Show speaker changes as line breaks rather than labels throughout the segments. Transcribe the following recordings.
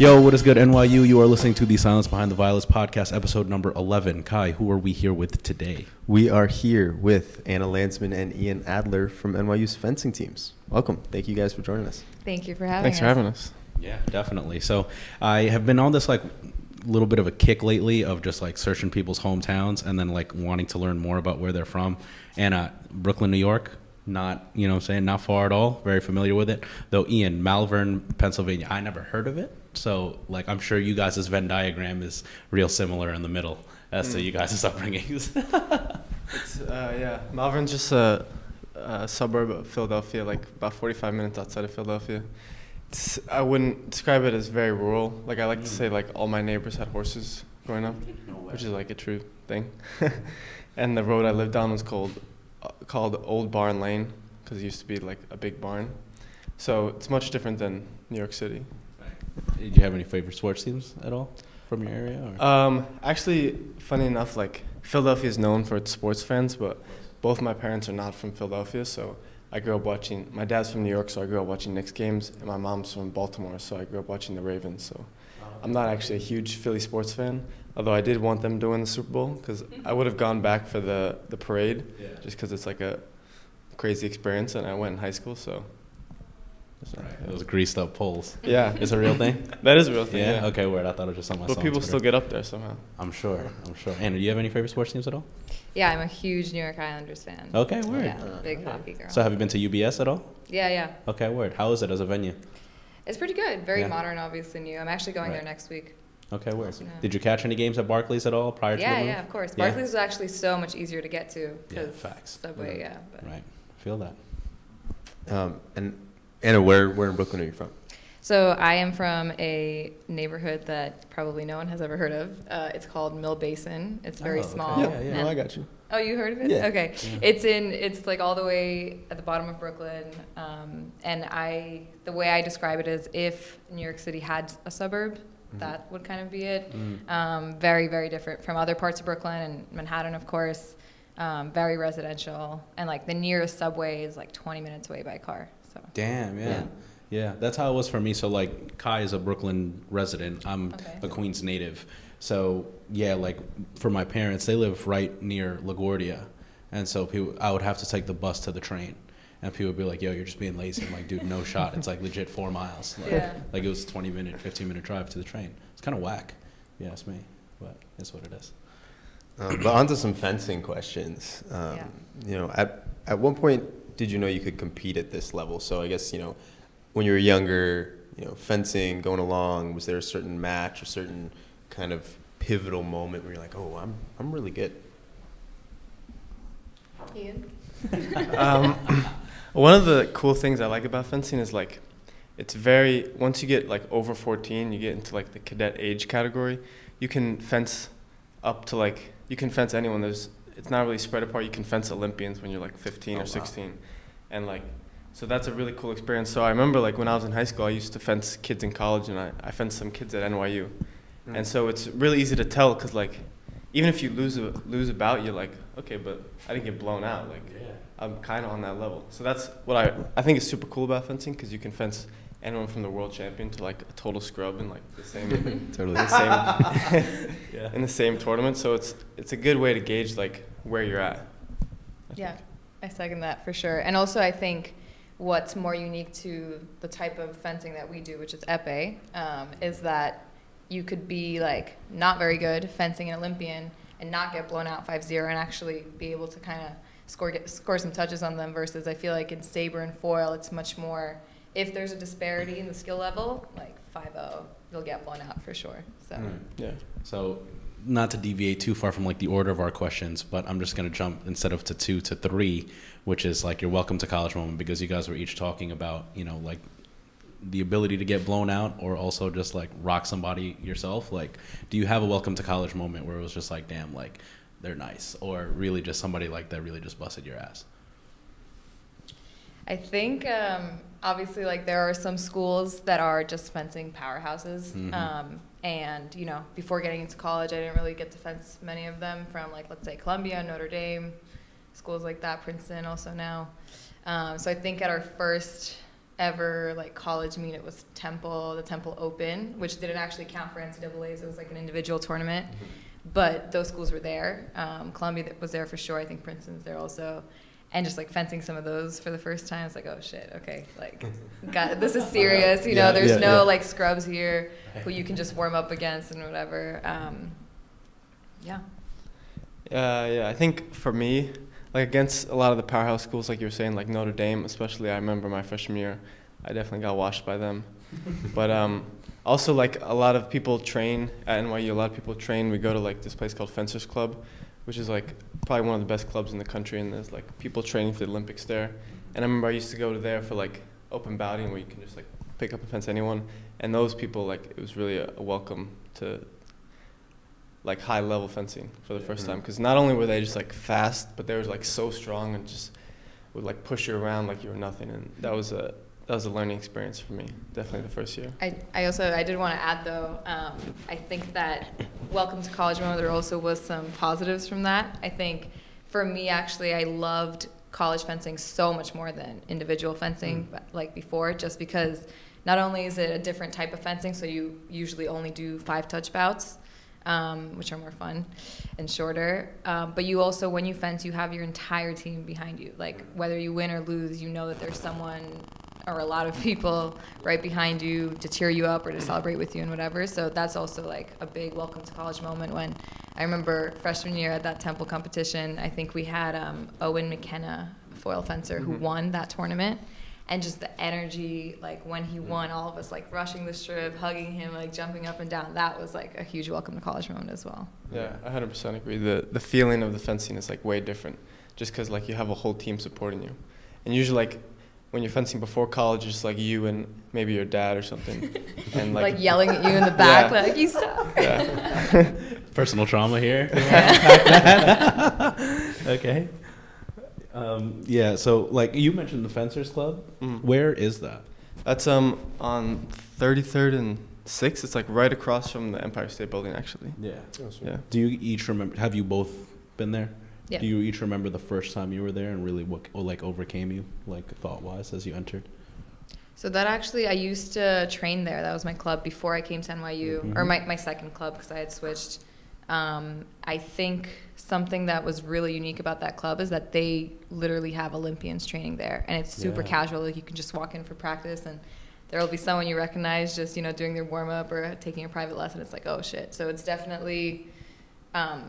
Yo, what is good, NYU? You are listening to the Silence Behind the Violets podcast, episode number 11. Kai, who are we here with today?
We are here with Anna Lanzman and Ian Adler from NYU's fencing teams. Welcome. Thank you guys for joining us.
Thank you for having us.
Thanks for having us.
Yeah, definitely. So I have been on this little bit of a kick lately of just searching people's hometowns and then wanting to learn more about where they're from. And Brooklyn, New York, not, not far at all. Very familiar with it. Though Ian, Malvern, Pennsylvania, I never heard of it. So I'm sure you guys' Venn diagram is real similar in the middle as to you guys' upbringings.
Yeah, Malvern's just a suburb of Philadelphia, about 45 minutes outside of Philadelphia. I wouldn't describe it as very rural. I like to say all my neighbors had horses growing up, which is a true thing. And the road I lived on was called Old Barn Lane because it used to be a big barn. So it's much different than New York City.
Did you have any favorite sports teams at all from your area? Or?
Actually, funny enough, Philadelphia is known for its sports fans, but both my parents are not from Philadelphia, so I grew up watching. My dad's from New York, so I grew up watching Knicks games, and my mom's from Baltimore, so I grew up watching the Ravens. So I'm not actually a huge Philly sports fan, although I did want them to win the Super Bowl because I would have gone back for the parade, just because it's a crazy experience, and I went in high school, so.
Right. Those greased up poles.
Yeah.
It's a real thing?
That is a real thing,
yeah. Okay, word. I thought it was just something I saw
But people still get up there somehow.
I'm sure. Anna, do you have any favorite sports teams at all?
Yeah, I'm a huge New York Islanders fan.
Okay, word.
Yeah, big hockey girl.
So have you been to UBS at all?
Yeah.
Okay, word. How is it as a venue?
It's pretty good. Very modern, obviously new. I'm actually going there next week.
Okay, word.
Yeah.
Did you catch any games at Barclays at all prior to the move?
Yeah, of course.
Yeah.
Barclays was actually so much easier to get to.
Yeah, facts.
Subway,
But. Right. Feel that.
And Anna, where in Brooklyn are you from?
So I am from a neighborhood that probably no one has ever heard of. It's called Mill Basin. It's very small.
Yeah, I got you.
Oh, you heard of it?
Yeah.
Okay. Yeah. It's all the way at the bottom of Brooklyn. And the way I describe it is if New York City had a suburb, that would kind of be it. Very, very different from other parts of Brooklyn and Manhattan, of course. Very residential. And the nearest subway is 20 minutes away by car. So.
Damn, yeah, that's how it was for me. So Kai is a Brooklyn resident. I'm a Queens native. So yeah, for my parents, they live right near LaGuardia, and so I would have to take the bus to the train, and people would be like, "Yo, you're just being lazy." I'm like, "Dude, no shot. It's legit 4 miles. It was a 20-minute, 15-minute drive to the train. It's kind of whack. Yeah, it's me, but it's what it is."
But on to some fencing questions. At one point, did you know you could compete at this level? So I guess when you were younger, fencing, going along, was there a certain match, a certain kind of pivotal moment where you're like, oh, I'm really good?
Ian?
One of the cool things I like about fencing is it's very, once you get over 14, you get into the cadet age category. You can fence up to you can fence anyone. It's not really spread apart. You can fence Olympians when you're 15 or 16. And so that's a really cool experience. So I remember when I was in high school, I used to fence kids in college, and I fenced some kids at NYU. And so it's really easy to tell because even if you lose a bout, you're okay, but I didn't get blown out. I'm kind of on that level. So that's what I think is super cool about fencing, because you can fence anyone from the world champion to a total scrub in the same
totally
in the same tournament. So it's a good way to gauge where you're at.
I second that for sure. And also I think what's more unique to the type of fencing that we do, which is épée, is that you could be not very good fencing an Olympian and not get blown out 5-0 and actually be able to kind of score some touches on them, versus I feel in saber and foil it's much more, if there's a disparity in the skill level, 5-0, you'll get blown out for sure. So
So not to deviate too far from the order of our questions, but I'm just going to jump instead of to 2 to 3, which is your welcome to college moment, because you guys were each talking about, the ability to get blown out or also just rock somebody yourself. Do you have a welcome to college moment where it was just damn, they're nice, or really just somebody that really just busted your ass?
I think obviously there are some schools that are just fencing powerhouses. And before getting into college, I didn't really get to fence many of them, from let's say Columbia, Notre Dame, schools like that, Princeton also now. So I think at our first ever like college meet. It was the Temple Open, which didn't actually count for NCAAs. It was like an individual tournament, but those schools were there. Columbia was there for sure. I think Princeton's there also. And just like fencing some of those for the first time, it's like, oh shit, okay, like, this is serious. You know, there's no like scrubs here who you can just warm up against and whatever. Yeah.
I think for me, like against a lot of the powerhouse schools, like you were saying, like Notre Dame, especially, I remember my freshman year, I definitely got washed by them. But also, like, a lot of people train at NYU. A lot of people train. We go to like this place called Fencers Club, which is like probably one of the best clubs in the country, and there's like people training for the Olympics there. And I remember I used to go to there for like open bouting, where you can just like pick up and fence anyone. And those people, like, it was really a welcome to like high level fencing for the first time, because not only were they just like fast, but they were like so strong and just would like push you around like you were nothing. And that was a learning experience for me, definitely the first year.
I did want to add though, I think that welcome to college moment, there also was some positives from that. I think for me, actually, I loved college fencing so much more than individual fencing like before, just because not only is it a different type of fencing, so you usually only do 5 touch bouts, which are more fun and shorter. But you also, when you fence, you have your entire team behind you. Like, whether you win or lose, you know that there's someone or a lot of people right behind you to cheer you up or to celebrate with you and whatever. So that's also like a big welcome to college moment. When I remember freshman year at that Temple competition, I think we had Owen McKenna, a foil fencer, who won that tournament. And just the energy, like when he won, all of us like rushing the strip, hugging him, like jumping up and down. That was like a huge welcome to college moment as well.
Yeah, I 100% agree. The feeling of the fencing is like way different, just because like you have a whole team supporting you. And usually like when you're fencing before college, it's just like you and maybe your dad or something, and like
yelling at you in the back, like you suck.
Yeah.
Personal trauma here. Okay. Yeah, so like you mentioned the Fencers Club. Where is that?
That's on 33rd and 6th. It's like right across from the Empire State Building, actually.
Yeah.
Yeah.
Do you each remember, have you both been there?
Yeah.
Do you each remember the first time you were there and really what like overcame you, like thought-wise, as you entered?
So that actually, I used to train there. That was my club before I came to NYU, or my second club, because I had switched. I think something that was really unique about that club is that they literally have Olympians training there, and it's super casual. Like, you can just walk in for practice, and there will be someone you recognize just, you know, doing their warm-up or taking a private lesson. It's like, oh shit. So it's definitely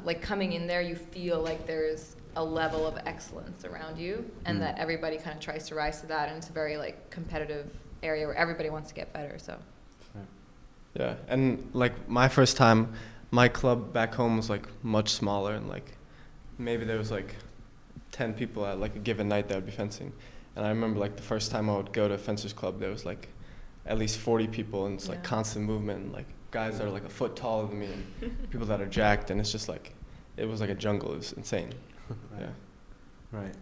like coming in there, you feel like there's a level of excellence around you, and that everybody kind of tries to rise to that, and it's a very like competitive area where everybody wants to get better. So
yeah, and like my first time, my club back home was like much smaller, and like maybe there was like 10 people at like a given night that would be fencing. And I remember like the first time I would go to a fencers club, there was like at least 40 people, and it's like constant movement, and like guys that are like a foot taller than me, and people that are jacked, and it's just like, it was like a jungle. It was insane.
Right.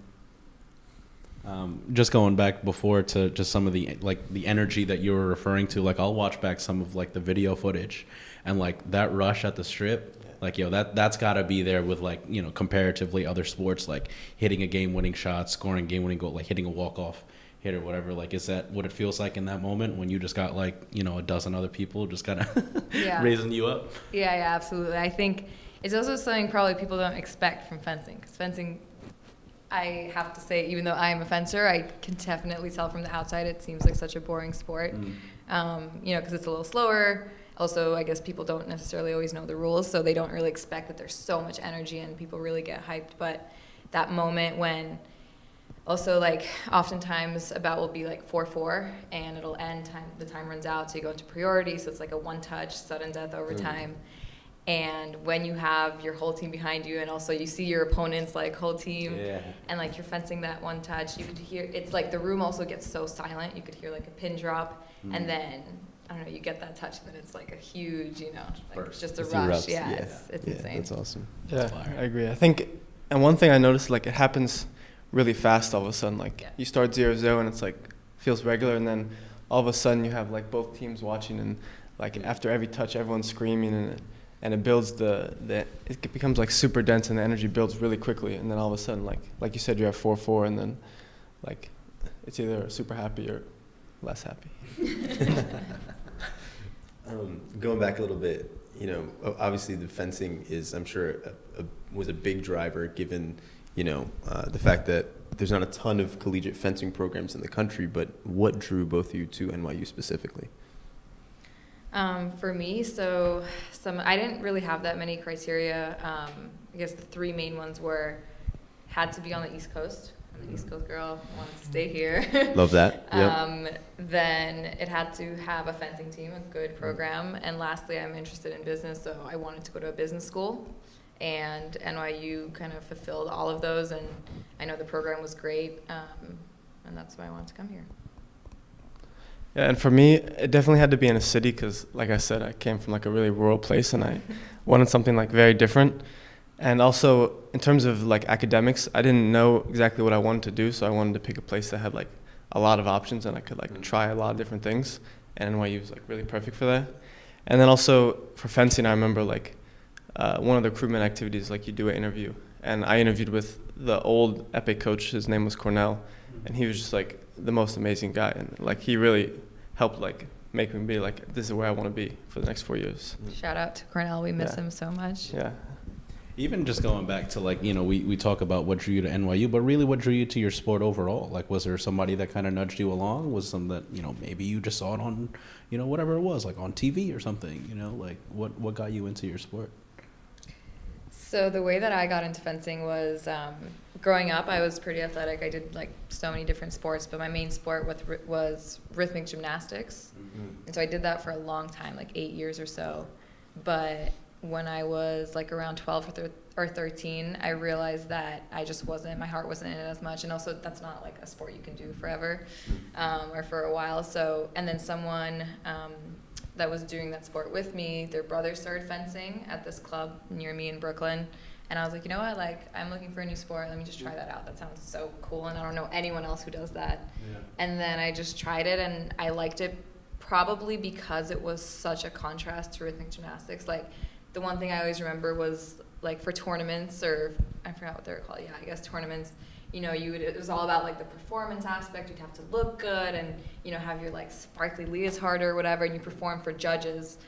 Just going back before to just some of the like the energy that you were referring to, like I'll watch back some of like the video footage, and like that rush at the strip, like that's got to be there with like, you know, comparatively other sports, like hitting a game-winning shot, scoring a game-winning goal, like hitting a walk-off hit or whatever. Like, is that what it feels like in that moment when you just got like, you know, a dozen other people just kind of raising you up? Yeah,
absolutely. I think it's also something probably people don't expect from fencing, because fencing, I have to say, even though I am a fencer, I can definitely tell from the outside it seems like such a boring sport, you know, because it's a little slower. Also, I guess people don't necessarily always know the rules, so they don't really expect that there's so much energy and people really get hyped. But that moment when also, like, oftentimes a bout will be like 4-4, and it'll end, the time runs out, so you go into priority, so it's like a one-touch, sudden death overtime. And when you have your whole team behind you, and also you see your opponent's like whole team, and like you're fencing that one touch, you could hear, it's like the room also gets so silent, you could hear like a pin drop, and then, I don't know, you get that touch, and then it's like a huge, you know, like it's just a rush. It's insane.
That's awesome.
Yeah, I agree. I think, and one thing I noticed, like it happens really fast all of a sudden. Like you start 0-0 and it's like feels regular, and then all of a sudden you have like both teams watching, and like after every touch everyone's screaming, and it builds it becomes like super dense, and the energy builds really quickly, and then all of a sudden like you said, you have 4-4, and then like it's either super happy or less happy.
Going back a little bit, you know, obviously the fencing is, I'm sure, was a big driver given, you know, the fact that there's not a ton of collegiate fencing programs in the country, but what drew both of you to NYU specifically?
For me, I didn't really have that many criteria. I guess the three main ones were, had to be on the East Coast. I'm an East Coast girl, wanted to stay here.
Love that. Yep.
Then it had to have a fencing team, a good program. And lastly, I'm interested in business, so I wanted to go to a business school. And NYU kind of fulfilled all of those, and I know the program was great, and that's why I wanted to come here.
Yeah, and for me, it definitely had to be in a city because, like I said, I came from like a really rural place, and I wanted something like very different. And also, in terms of like academics, I didn't know exactly what I wanted to do, so I wanted to pick a place that had like a lot of options and I could like try a lot of different things. And NYU was like really perfect for that. And then also for fencing, I remember like one of the recruitment activities, like you do an interview, and I interviewed with the old Epic coach. His name was Cornell, and he was just like the most amazing guy, and like he really helped like make me be like, this is where I want to be for the next 4 years.
Shout out to Cornell, we miss him so much.
Yeah.
Even just going back to like, you know, we talk about what drew you to NYU, but really what drew you to your sport overall? Like, was there somebody that kind of nudged you along? Was some that, you know, maybe you just saw it on, you know, whatever it was, like on TV or something, you know, like what got you into your sport?
So the way that I got into fencing was, growing up, I was pretty athletic. I did like so many different sports, but my main sport was rhythmic gymnastics. And so I did that for a long time, like 8 years or so. But when I was like around 12 or 13, I realized that my heart wasn't in it as much. And also that's not like a sport you can do forever, or for a while. So, and then someone, that was doing that sport with me, their brother started fencing at this club near me in Brooklyn. And I was like, you know what, like, I'm looking for a new sport. Let me just try that out. That sounds so cool. And I don't know anyone else who does that. Yeah. And then I just tried it, and I liked it probably because it was such a contrast to rhythmic gymnastics. Like, the one thing I always remember was, like, for tournaments, or I forgot what they were called. Yeah, I guess tournaments. You know, it was all about like the performance aspect. You'd have to look good and, you know, have your like sparkly leotard or whatever, and you perform for judges.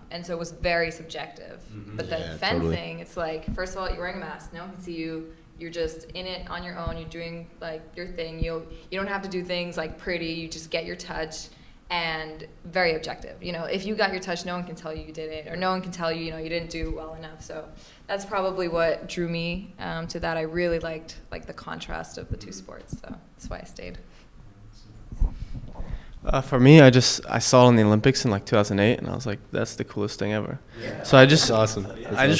And so it was very subjective. But then fencing, totally. It's like, first of all, you're wearing a mask. No one can see you. You're just in it on your own. You're doing like your thing. You don't have to do things like pretty. You just get your touch, and very objective. You know, if you got your touch, no one can tell you did it, or no one can tell you, you know, you didn't do well enough. So that's probably what drew me to that. I really liked like the contrast of the two sports, so that's why I stayed.
For me, I saw it in the Olympics in like 2008, and I was like, that's the coolest thing ever. Yeah. So I just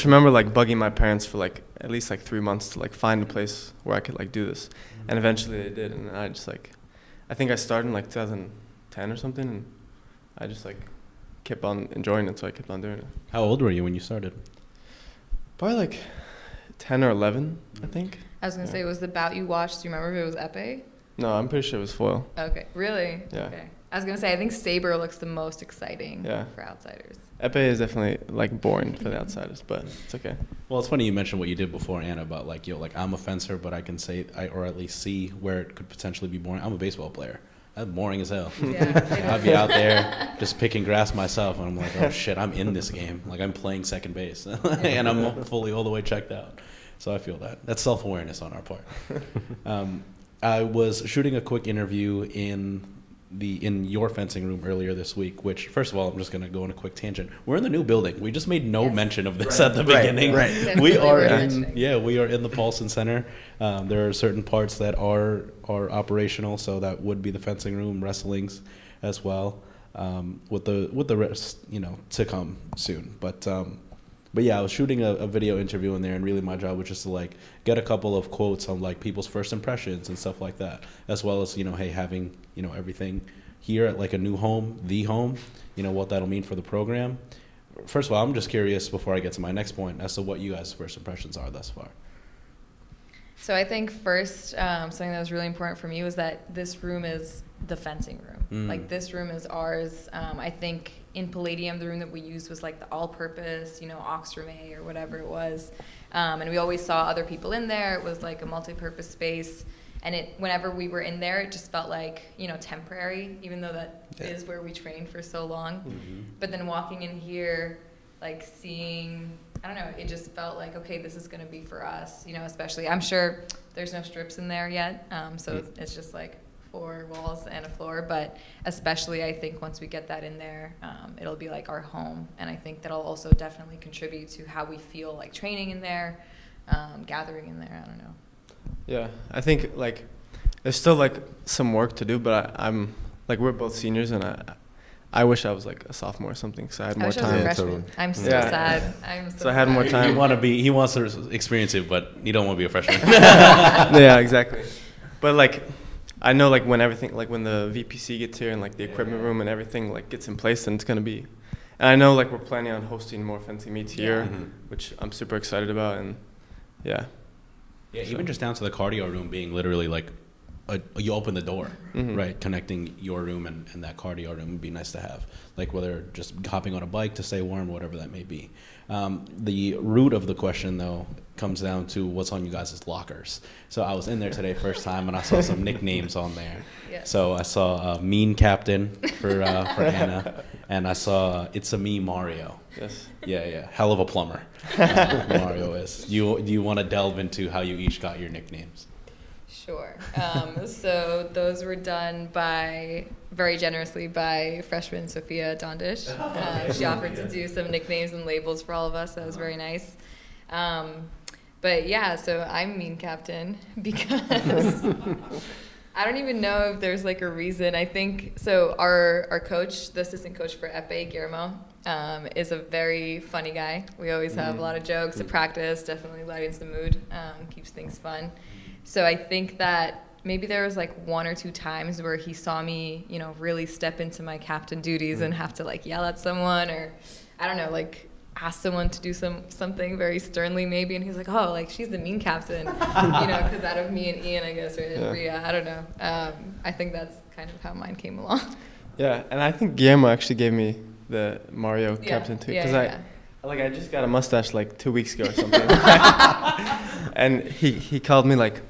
remember like bugging my parents for like at least like 3 months to like find a place where I could like do this, and eventually they did, and I think I started in like 2010 or something, and I just like kept on enjoying it, so I kept on doing it.
How old were you when you started?
Probably like 10 or 11, I think.
I was gonna say, was the bout you watched, do you remember if it was épée?
No, I'm pretty sure it was foil.
Okay, really?
Yeah.
Okay. I was gonna say, I think saber looks the most exciting for outsiders.
Épée is definitely like boring for the outsiders, but it's okay.
Well, it's funny you mentioned what you did before, Anna, about like, yo, like I'm a fencer, but I can say, or at least see where it could potentially be boring. I'm a baseball player. That's boring as hell. Yeah, I'd be out there just picking grass myself, and I'm like, oh shit, I'm in this game. Like I'm playing second base, and I'm fully all the way checked out. So I feel that. That's self-awareness on our part. I was shooting a quick interview in your fencing room earlier this week, which, first of all, I'm just going to go on a quick tangent. We're in the new building. We just made no mention of this at the beginning. Right. We are in the Paulson Center. There are certain parts that are operational, so that would be the fencing room, wrestlings as well, with the rest, you know, to come soon. But yeah, I was shooting a video interview in there, and really my job was just to like get a couple of quotes on like people's first impressions and stuff like that, as well as, you know, hey, having, you know, everything here at like a new home, the home, you know, what that'll mean for the program. First of all, I'm just curious before I get to my next point as to what you guys' first impressions are thus far.
So I think first, something that was really important for me was that this room is the fencing room. Like this room is ours. I think in Palladium, the room that we used was like the all-purpose, you know, Ox Room A or whatever it was. And we always saw other people in there. It was like a multi-purpose space. And whenever we were in there, it just felt like, you know, temporary, even though that is where we trained for so long. But then walking in here, like seeing, I don't know, it just felt like, okay, this is going to be for us, you know, especially, I'm sure there's no strips in there yet. So it's just like 4 walls and a floor, but especially I think once we get that in there, it'll be like our home. And I think that'll also definitely contribute to how we feel like training in there, gathering in there. I don't know.
Yeah, I think like there's still like some work to do, but I'm like, we're both seniors, and I wish I was like a sophomore or something, so I had more time.
I was a freshman. I'm so sad. I'm so
I had more time.
He wants to experience it, but you don't want to be a freshman.
Yeah, exactly. But like, I know like when everything, like when the VPC gets here and like the equipment room and everything like gets in place, then it's gonna be. And I know like we're planning on hosting more fencing meets here, which I'm super excited about, and yeah.
Yeah, even just down to the cardio room being literally like, you open the door, right? Connecting your room and that cardio room would be nice to have. Like whether just hopping on a bike to stay warm, whatever that may be. The root of the question, though, comes down to what's on you guys' lockers. So I was in there today first time, and I saw some nicknames on there. Yes. So I saw Mean Captain for Anna, and I saw It's a Me Mario.
Yes.
Yeah. Hell of a plumber. Mario is. Do you want to delve into how you each got your nicknames?
Sure. So those were done very generously by freshman Sophia Dondish. She offered to do some nicknames and labels for all of us. That was very nice. But yeah, so I'm Mean Captain because I don't even know if there's like a reason. I think, so our coach, the assistant coach for Epé, Guillermo, is a very funny guy. We always have a lot of jokes at practice, definitely lightens the mood, keeps things fun. So I think that maybe there was like 1 or 2 times where he saw me, you know, really step into my captain duties and have to like yell at someone, or I don't know, like ask someone to do something very sternly maybe, and he's like, oh, like she's the mean captain, you know, because out of me and Ian, I guess, or Rhea, I don't know. I think that's kind of how mine came along. Yeah,
and I think Guillermo actually gave me the Mario captain too, because I just got a mustache like 2 weeks ago or something, and he called me like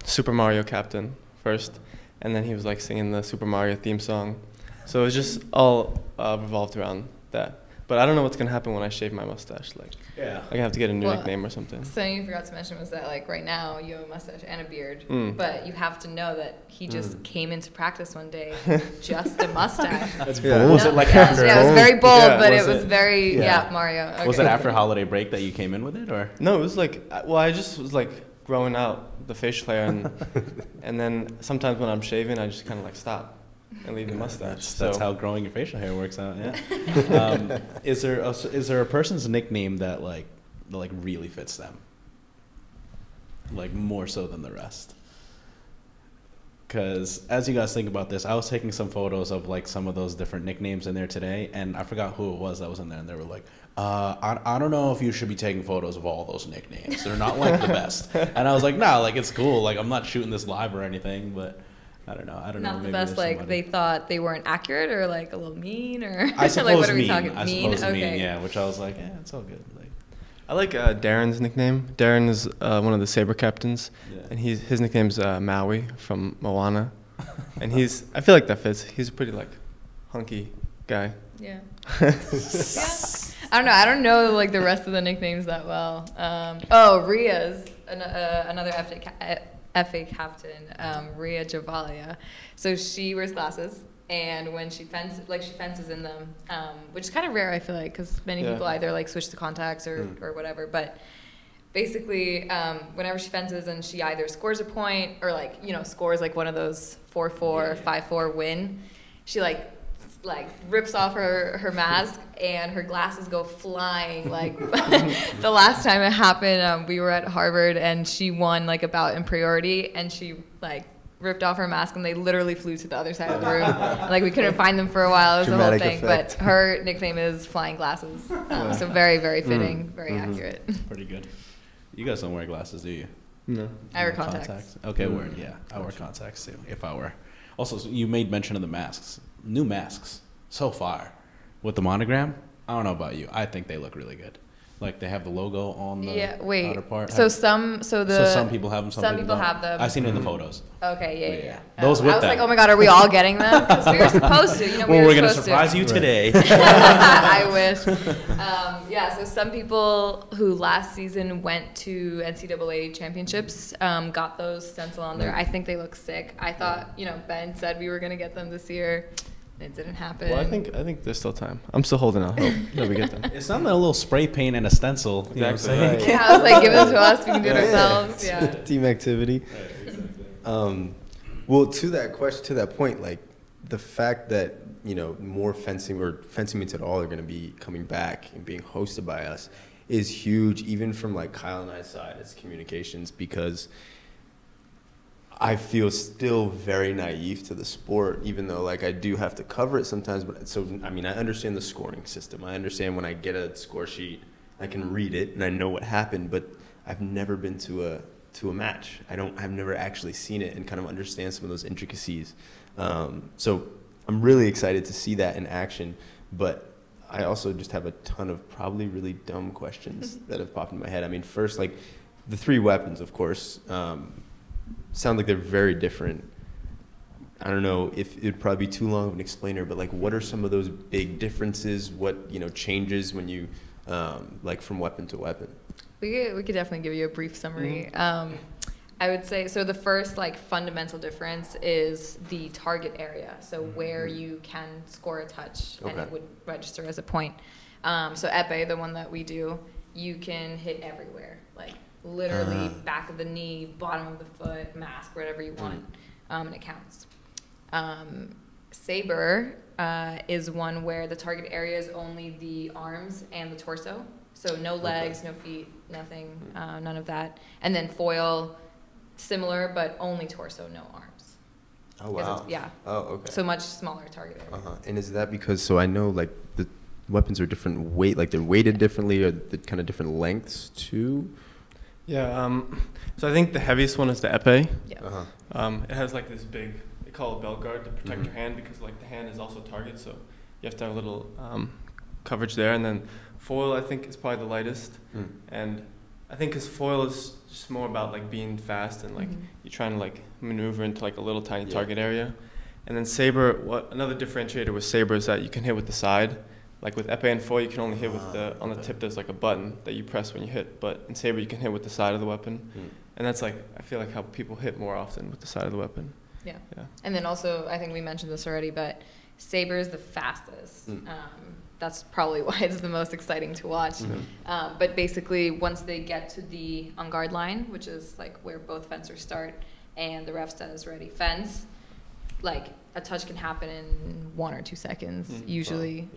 Super Mario Captain first, and then he was like singing the Super Mario theme song, so it was just all revolved around that. But I don't know what's gonna happen when I shave my mustache. Like, I have to get a new nickname or something.
Something you forgot to mention was that like right now you have a mustache and a beard, but you have to know that he just came into practice one day just a mustache. That's bold.
Was it like after?
Yeah, it was very bold, but it was very Mario. Okay.
Was it after holiday break that you came in with it, or?
No, it was like, well, I just was like growing out the facial hair, and then sometimes when I'm shaving, I just kind of like stop and leave the mustache.
That's how growing your facial hair works out. Yeah. Is there a person's nickname that like really fits them, like more so than the rest? Because as you guys think about this, I was taking some photos of like some of those different nicknames in there today, and I forgot who it was that was in there, and they were like, I don't know if you should be taking photos of all those nicknames. They're not like the best. And I was like, nah, like it's cool. Like I'm not shooting this live or anything, but I don't know.
Not the best. Like they thought they weren't accurate, or like a little mean, or
I suppose
like what are we
mean.
talking?
I
mean?
suppose
Okay.
mean. Yeah, which I was like, yeah, it's all good. Like,
I like Darren's nickname. Darren is one of the Sabre captains, and his nickname's Maui from Moana, and I feel like that fits. He's a pretty like hunky guy.
Yeah. I don't know. I don't know like the rest of the nicknames that well. Rhea's another FA captain, Rhea Javalia. So she wears glasses, and when she fences in them, which is kind of rare, I feel like, because many people either like switch the contacts or whatever. But basically, whenever she fences and she either scores a point or like scores like one of those 4-4, 5-4 win, she like rips off her mask and her glasses go flying. Like the last time it happened, we were at Harvard and she won like a bout in priority, and she like ripped off her mask and they literally flew to the other side of the room. Like we couldn't find them for a while. It was
Dramatic
the whole thing.
effect.
But her nickname is Flying Glasses. So very, very fitting, very accurate.
pretty good. You guys don't wear glasses, do you?
No.
I wear contacts.
Okay, word. Yeah, I wear contacts too. If I were. Also, you made mention of the masks. New masks, so far, with the monogram. I don't know about you. I think they look really good. Like they have the logo on the outer part.
So some
people have them.
Some people have them.
I've seen it in the photos.
Okay, yeah.
Those with
I was
them.
like, oh my God, are we all getting them? Because we were supposed to.
Well, we're gonna surprise you today.
I wish. So some people who last season went to NCAA championships got those stencil on there. I think they look sick. I thought, Ben said we were gonna get them this year. It didn't happen.
Well, I think there's still time. I'm still holding out hope that we get them.
It's not a little spray paint and a stencil. You know what I'm saying?
Right.
Yeah, I was like, give them to us. We can do it ourselves. Yeah.
Team activity.
Right, exactly.
Well, to that point, like the fact that more fencing or fencing meets at all are going to be coming back and being hosted by us is huge, even from like Kyle and I's side as communications, because I feel still very naive to the sport, even though like I do have to cover it sometimes. But I understand the scoring system. I understand when I get a score sheet, I can read it and I know what happened. But I've never been to a match. I've never actually seen it and kind of understand some of those intricacies. So I'm really excited to see that in action. But I also just have a ton of probably really dumb questions that have popped in my head. I mean, first, like the 3 weapons, of course. Sound like they're very different. I don't know if it'd probably be too long of an explainer, but like what are some of those big differences? What changes when you like from weapon to weapon?
We could definitely give you a brief summary. I would say so. The first like fundamental difference is the target area, so where you can score a touch and it would register as a point. So épée, the one that we do, you can hit everywhere, like literally back of the knee, bottom of the foot, mask, whatever you want, and it counts. Saber is one where the target area is only the arms and the torso, so no legs, no feet, nothing, none of that. And then foil, similar, but only torso, no arms.
Oh, wow.
Yeah.
Oh, okay.
So much smaller target area.
And is that because, so I know like the weapons are different weight, like they're weighted differently, or the kind of different lengths too?
Yeah, so I think the heaviest one is the épée.
Yeah.
It has like this big, they call it belt guard to protect your hand, because like the hand is also a target, so you have to have a little coverage there. And then foil, I think, is probably the lightest. And I think because foil is just more about like being fast and like you're trying to like maneuver into like a little tiny target area. And then saber, another differentiator with saber is that you can hit with the side. Like with épée and foil, you can only hit with on the tip there's like a button that you press when you hit, but in saber you can hit with the side of the weapon. And that's like, I feel like how people hit more often with the side of the weapon.
Yeah. And then also, I think we mentioned this already, but saber is the fastest. That's probably why it's the most exciting to watch. But basically, once they get to the on-guard line, which is like where both fencers start, and the ref says ready, fence, like a touch can happen in 1 or 2 seconds, usually.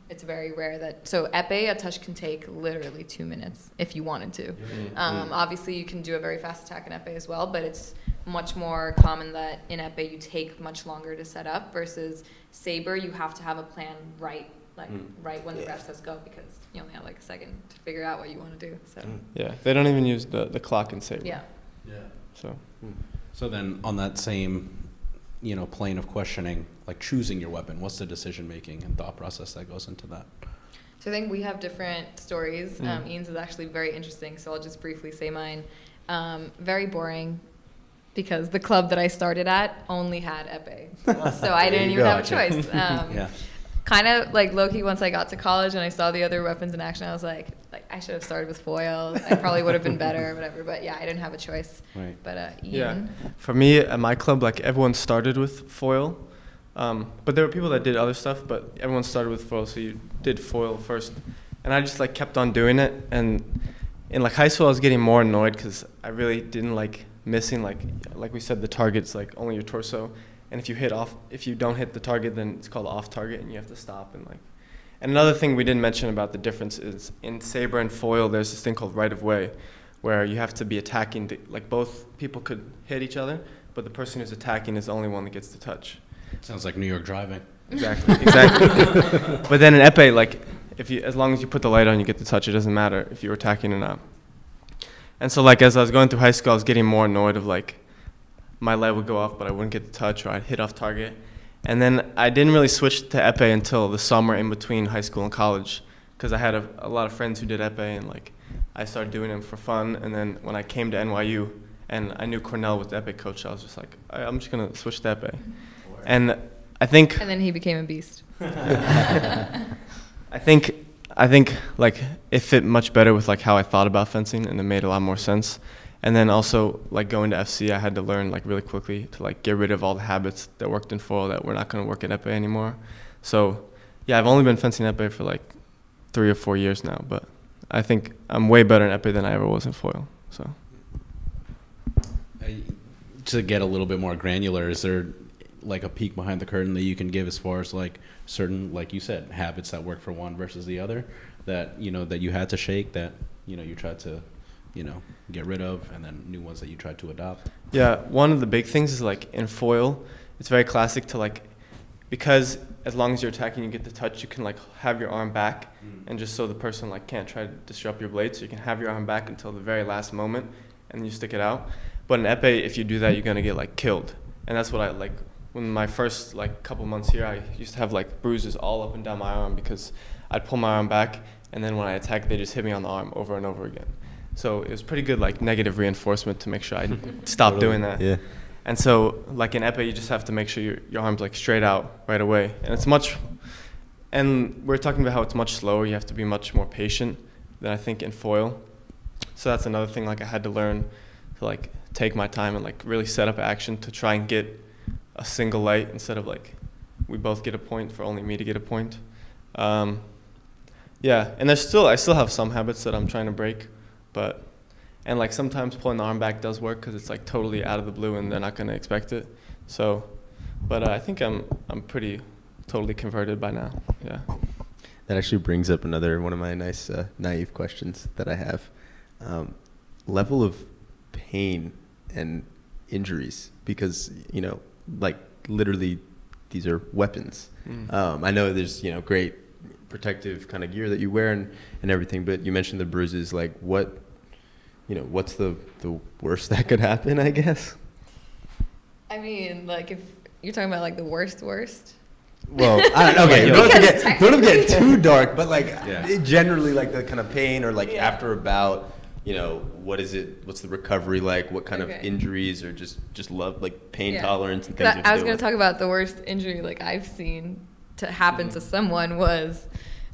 It's very rare that, so épée, a touch can take literally 2 minutes if you wanted to. Obviously, you can do a very fast attack in épée as well, but it's much more common that in épée you take much longer to set up versus saber, you have to have a plan right when the ref says go, because you only have like a second to figure out what you want to do. So
yeah, they don't even use the clock in saber.
Yeah.
So then on that same plane of questioning, like choosing your weapon, what's the decision making and thought process that goes into that?
So I think we have different stories. Ian's is actually very interesting, so I'll just briefly say mine. Very boring, because the club that I started at only had épée, so I didn't even have a choice. Kind of like low-key, once I got to college and I saw the other weapons in action, I was like I should have started with foil. I probably would have been better or whatever, but yeah, I didn't have a choice.
Right.
But Ian?
Yeah, for me at my club, like everyone started with foil, but there were people that did other stuff, but everyone started with foil, so you did foil first. And I just like kept on doing it, and in like high school I was getting more annoyed because I really didn't like missing, like we said, the target's like only your torso. And if you don't hit the target, then it's called off target, and you have to stop. And another thing we didn't mention about the difference is in saber and foil, there's this thing called right of way, where you have to be attacking. Like both people could hit each other, but the person who's attacking is the only one that gets to touch.
Sounds like New York driving.
Exactly. But then in épée, like as long as you put the light on, you get to touch. It doesn't matter if you're attacking or not. And so like as I was going through high school, I was getting more annoyed of like, my light would go off, but I wouldn't get the touch, or I'd hit off target. And then I didn't really switch to épée until the summer in between high school and college. because I had a lot of friends who did epee, and like I started doing them for fun. And then when I came to NYU and I knew Cornell was the epee coach, I was just like, I'm just gonna switch to epee. And I think.
And then he became a beast.
I think like it fit much better with like how I thought about fencing, and it made a lot more sense. And then also like going to FC, I had to learn like really quickly to like get rid of all the habits that worked in foil that were not going to work at epee anymore. So yeah, I've only been fencing epee for like 3 or 4 years now, but I think I'm way better in epee than I ever was in foil. So
to get a little bit more granular, is there like a peek behind the curtain that you can give as far as like certain, like you said, habits that work for one versus the other that, you know, that you had to shake, that, you know, you tried to, you know, get rid of, and then new ones that you tried to adopt?
Yeah, one of the big things is like in foil, it's very classic to like, because as long as you're attacking, you get the touch, you can like have your arm back, and just so the person like can't try to disrupt your blade, so you can have your arm back until the very last moment, and you stick it out. But in epee, if you do that, you're gonna get like killed, and that's what I like. When my first like couple months here, I used to have like bruises all up and down my arm because I'd pull my arm back, and then when I attack, they just hit me on the arm over and over again. So it was pretty good like negative reinforcement to make sure I stopped doing that.
Yeah.
And so like in epee, you just have to make sure your arm's like straight out right away. And it's much, and we're talking about how it's much slower. You have to be much more patient than I think in foil. So that's another thing like I had to learn to like take my time and like really set up action to try and get a single light instead of like we both get a point for only me to get a point. Yeah, and I still have some habits that I'm trying to break, but and like sometimes pulling the arm back does work because it's like totally out of the blue and they're not going to expect it. So, but I think I'm pretty totally converted by now. Yeah.
That actually brings up another one of my nice naive questions that I have. Level of pain and injuries, because you know, like literally these are weapons. I know there's, you know, great protective kind of gear that you wear and everything, but you mentioned the bruises. Like what, you know, what's the worst that could happen, I guess?
I mean, like if you're talking about like the worst.
Well, okay, don't get too dark, but like generally like the kind of pain or like after a bout, you know, what is it? What's the recovery like? What kind of injuries or just love, like pain tolerance and things?
I was going to talk about the worst injury like I've seen to happen to someone was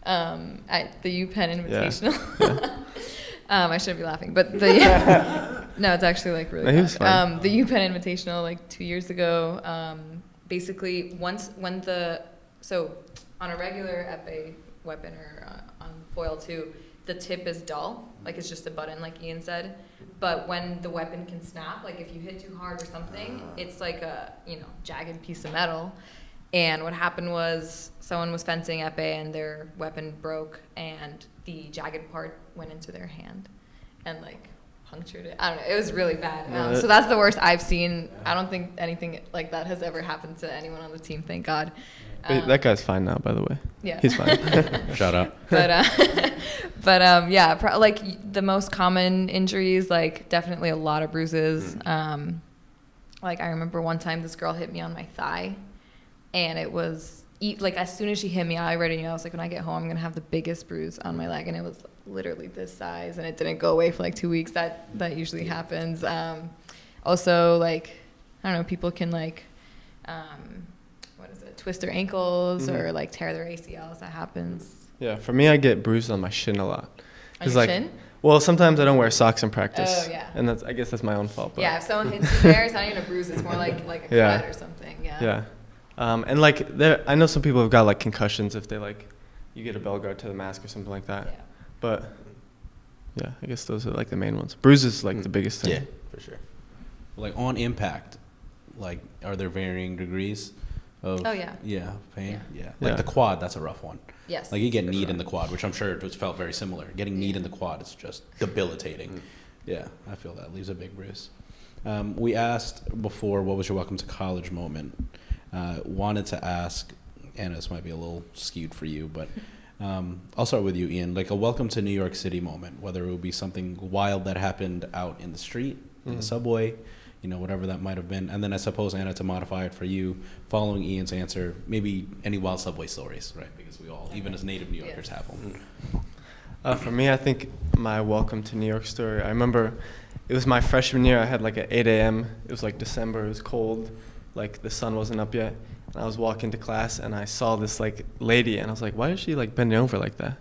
at the UPenn Invitational. I shouldn't be laughing, but no, it's actually like really bad. The UPenn Invitational like 2 years ago. Basically, so on a regular epee weapon or on foil too, the tip is dull, like it's just a button, like Ian said. But when the weapon can snap, like if you hit too hard or something, it's like a, you know, jagged piece of metal. And what happened was someone was fencing epee and their weapon broke and the jagged part went into their hand and like punctured it. I don't know. It was really bad. So that's the worst I've seen. I don't think anything like that has ever happened to anyone on the team. Thank God.
That guy's fine now, by the way. Yeah, he's fine.
Shout out.
But yeah, like the most common injuries, like definitely a lot of bruises. Like I remember one time this girl hit me on my thigh, and it was like as soon as she hit me, I already knew. I was like, when I get home, I'm gonna have the biggest bruise on my leg, and it was literally this size, and it didn't go away for like 2 weeks. That usually happens. Also, like I don't know, people can like. Twist their ankles or like tear their ACLs. That happens.
Yeah, for me, I get bruised on my shin a lot.
On your
like,
shin?
Well, sometimes I don't wear socks in practice.
Oh yeah.
And I guess that's my own fault. But
yeah, if someone hits you there, it's not even a bruise. It's more like a cut or something. Yeah.
Yeah. And like I know some people have got like concussions if they like you get a bell guard to the mask or something like that. Yeah. But yeah, I guess those are like the main ones. Bruises is like the biggest thing.
Yeah, for sure.
Like on impact, like are there varying degrees? Pain. Like the quad, that's a rough one.
Yes.
Like you get kneed in the quad, which I'm sure it felt very similar. Getting kneed in the quad is just debilitating. Yeah, I feel that leaves a big bruise. We asked before, what was your welcome to college moment? Wanted to ask, and this might be a little skewed for you, but I'll start with you, Ian. Like a welcome to New York City moment, whether it would be something wild that happened out in the street, in the subway, you know, whatever that might have been. And then I suppose, Anna, to modify it for you, following Ian's answer, maybe any wild subway stories, right? Because we all, even as native New Yorkers, have them.
For me, I think my welcome to New York story, I remember it was my freshman year. I had like at 8 a.m. It was like December. It was cold. Like the sun wasn't up yet. And I was walking to class and I saw this like lady and I was like, why is she like bending over like that?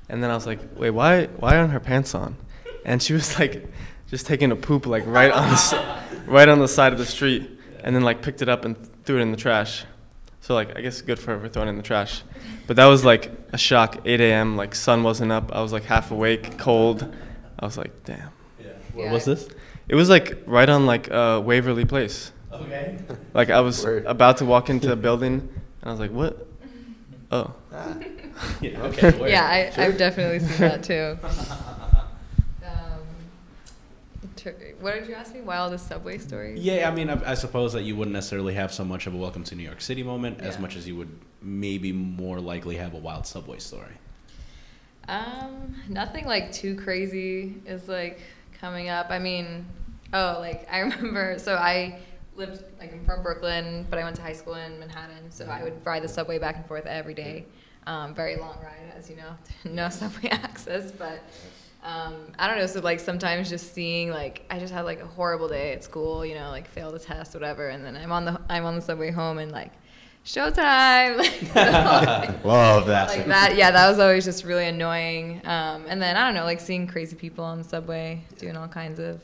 And then I was like, wait, why aren't her pants on? And she was like just taking a poop like right on the side of the street, and then like picked it up and threw it in the trash. So like I guess good for her for throwing it in the trash. But that was like a shock. 8 a.m. like sun wasn't up. I was like half awake, cold. I was like, damn.
Yeah. Where was this?
It was like right on like Waverly Place.
Okay.
Like I was about to walk into the building, and I was like, what? Oh.
Yeah, okay.
Yeah, I've definitely seen that too. What did you ask me? Wildest subway stories?
Yeah, I mean, I suppose that you wouldn't necessarily have so much of a welcome to New York City moment as much as you would maybe more likely have a wild subway story.
Nothing like too crazy is like coming up. I mean, like I remember, so I lived, like I'm from Brooklyn, but I went to high school in Manhattan, so I would ride the subway back and forth every day. Very long ride, as you know, no subway access, but I don't know, so like sometimes just seeing, like I just had like a horrible day at school, you know, like failed a test, whatever, and then I'm on the subway home and like showtime.
Love that.
Like that, yeah, that was always just really annoying. And then I don't know, like seeing crazy people on the subway doing all kinds of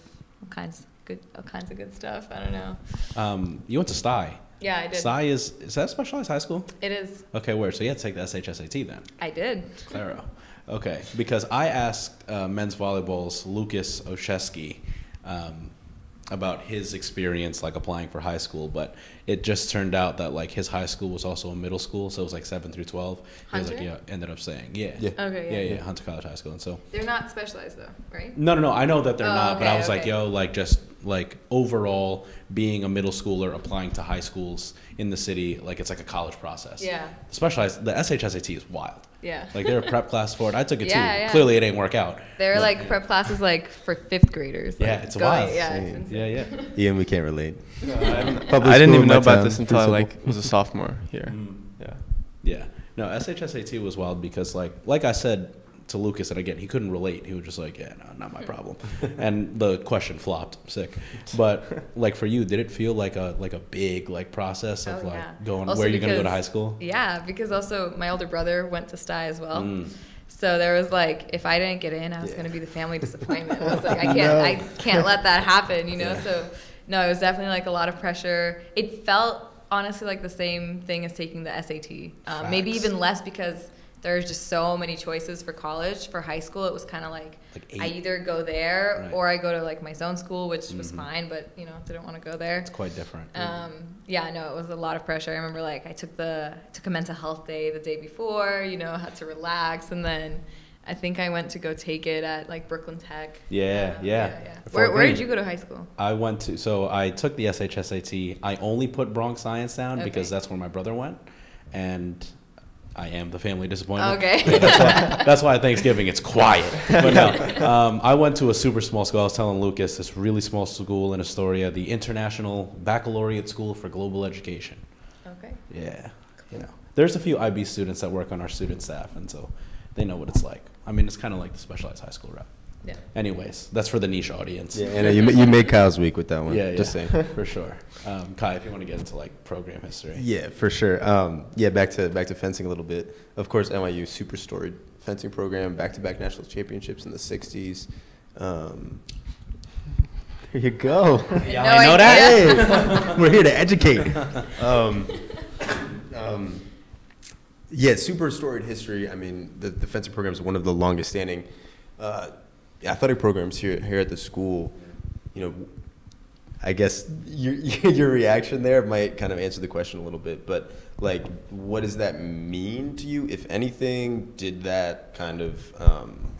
good stuff. I don't know.
You went to STI.
Yeah, I did.
STI is that a specialized high school?
It is.
Okay, where? So you had to take the SHSAT then?
I did.
Claro. Okay, because I asked men's volleyball's Lucas Oshesky about his experience like applying for high school, but it just turned out that like his high school was also a middle school, so it was like 7 through 12. He was like, ended up saying,
Okay,
yeah, Hunter College High School, and so
they're not specialized though, right?
No, I know that they're not, but I was like,
okay.
like just like overall being a middle schooler applying to high schools in the city, like it's like a college process.
Yeah.
The SHSAT is wild.
Yeah.
Like they're a prep class for it. I took it too.
Yeah.
Clearly it didn't work out.
They're like prep classes like for 5th graders. Like,
Yeah, it's wild.
Yeah, it's insane.
Yeah.
Ian, we can't relate.
I didn't even know about this until I like was a sophomore here.
Yeah. No, SHSAT was wild because like I said to Lucas, and again, he couldn't relate. He was just like, yeah, no, not my problem. And the question flopped. Sick. But like for you, did it feel like a big like process of going
also
where you're going to go to high school?
Yeah, because also my older brother went to STI as well. So there was like, if I didn't get in, I was going to be the family disappointment. I was like, I can't let that happen, you know? So no, it was definitely like a lot of pressure. It felt honestly like the same thing as taking the SAT. Maybe even less because there's just so many choices for college. For high school, it was kind of like I either go there or I go to like my zone school, which was fine, but you know, didn't want to go there.
It's quite different.
Yeah, no, it was a lot of pressure. I remember like I took a mental health day the day before, you know, had to relax, and then I think I went to go take it at like Brooklyn Tech.
Yeah.
Where did you go to high school?
I took the SHSAT. I only put Bronx Science down because that's where my brother went, and I am the family disappointment.
Okay.
Yeah, that's why at Thanksgiving it's quiet. But no, I went to a super small school. I was telling Lucas, this really small school in Astoria, the International Baccalaureate School for Global Education.
Okay.
Yeah. You know, there's a few IB students that work on our student staff, and so they know what it's like. I mean, it's kind of like the specialized high school route. Yeah. Anyways, that's for the niche audience.
Yeah, and you made Kyle's week with that one.
Yeah.
Just saying.
For sure. Kai, if you want to get into like program history.
Yeah, for sure. Back to fencing a little bit. Of course, NYU super storied fencing program, back-to-back national championships in the 60s. There you go.
Yeah, I know that.
Hey, we're here to educate. Super storied history. I mean, the fencing program is one of the longest standing athletic programs here at the school. You know, I guess your reaction there might kind of answer the question a little bit, but like, what does that mean to you, if anything? Did that kind of